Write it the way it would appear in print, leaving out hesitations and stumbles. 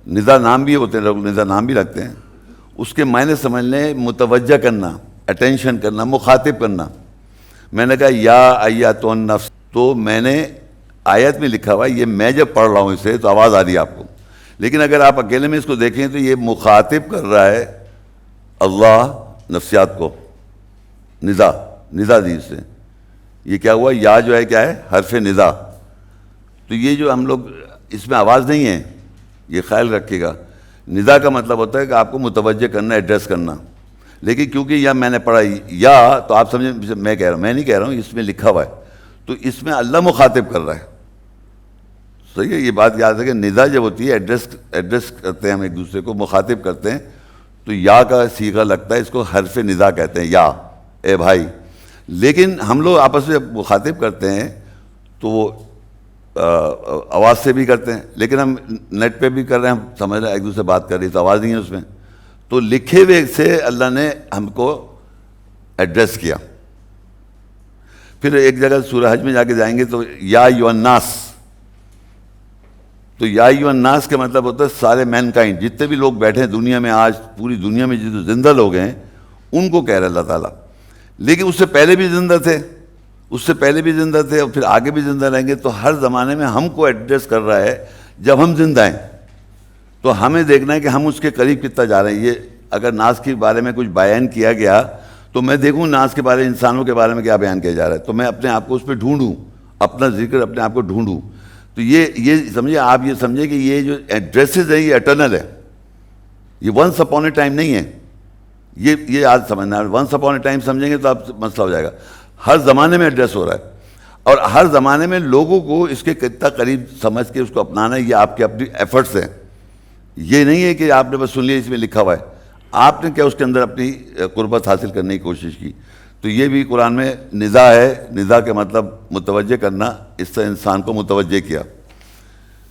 ندا نام بھی ہوتے ہیں، لوگ ندا نام بھی رکھتے ہیں. اس کے معنی سمجھ لیں متوجہ کرنا، اٹینشن کرنا، مخاطب کرنا. میں نے کہا یا ایتھا النفس، تو میں نے آیت میں لکھا ہوا ہے، یہ میں جب پڑھ رہا ہوں اسے تو آواز آ رہی ہے آپ کو، لیکن اگر آپ اکیلے میں اس کو دیکھیں تو یہ مخاطب کر رہا ہے اللہ نفسیات کو. ندا دی اس سے. یہ کیا ہوا؟ یا جو ہے کیا ہے؟ حرف ندا. تو یہ جو ہم لوگ اس میں آواز نہیں ہے، یہ خیال رکھیے گا. ندا کا مطلب ہوتا ہے کہ آپ کو متوجہ کرنا، ایڈریس کرنا. لیکن کیونکہ یا میں نے پڑھا یا، تو آپ سمجھیں میں کہہ رہا ہوں، میں نہیں کہہ رہا ہوں، اس میں لکھا ہوا ہے. تو اس میں اللہ مخاطب کر رہا ہے. صحیح ہے، یہ بات یاد ہے کہ ندا جب ہوتی ہے ایڈریس کرتے ہیں ہم ایک دوسرے کو، مخاطب کرتے ہیں، تو یا کا صیغہ لگتا ہے، اس کو حرف ندا کہتے ہیں، یا اے بھائی. لیکن ہم لوگ آپس میں مخاطب کرتے ہیں تو وہ آواز سے بھی کرتے ہیں، لیکن ہم نیٹ پہ بھی کر رہے ہیں، ہم سمجھ رہے ہیں ایک دوسرے سے بات کر رہی تو آواز نہیں ہے اس میں. تو لکھے ہوئے سے اللہ نے ہم کو ایڈریس کیا. پھر ایک جگہ سورہ حج میں جا کے جائیں گے تو یا ایھا الناس، تو یا ایھا الناس کا مطلب ہوتا ہے سارے مین کائنڈ، جتنے بھی لوگ بیٹھے ہیں دنیا میں، آج پوری دنیا میں جو زندہ لوگ ہیں ان کو کہہ رہا ہے اللہ تعالیٰ. لیکن اس سے پہلے بھی زندہ تھے، اور پھر آگے بھی زندہ رہیں گے. تو ہر زمانے میں ہم کو ایڈریس کر رہا ہے. جب ہم زندہ ہیں تو ہمیں دیکھنا ہے کہ ہم اس کے قریب کتنا جا رہے ہیں. یہ اگر ناس کے بارے میں کچھ بیان کیا گیا تو میں دیکھوں ناس کے بارے، انسانوں کے بارے میں کیا بیان کیا جا رہا ہے، تو میں اپنے آپ کو اس پہ ڈھونڈوں، اپنا ذکر اپنے آپ کو ڈھونڈوں. تو یہ سمجھے، آپ یہ سمجھیں کہ یہ جو ایڈریسز ہیں یہ اٹرنل ہے، یہ ونس اپون اے ٹائم نہیں ہے. یہ آج سمجھنا ہے. ونس اپون اے ٹائم سمجھیں گے تو آپ مسئلہ ہو جائے گا. ہر زمانے میں ایڈریس ہو رہا ہے، اور ہر زمانے میں لوگوں کو اس کے کتنا قریب سمجھ کے اس کو اپنانا ہے، یہ آپ کے اپنی ایفرٹس ہیں. یہ نہیں ہے کہ آپ نے بس سن لیا اس میں لکھا ہوا ہے، آپ نے کیا اس کے اندر اپنی قربت حاصل کرنے کی کوشش کی. تو یہ بھی قرآن میں ندا ہے. ندا کا مطلب متوجہ کرنا، اس سے انسان کو متوجہ کیا.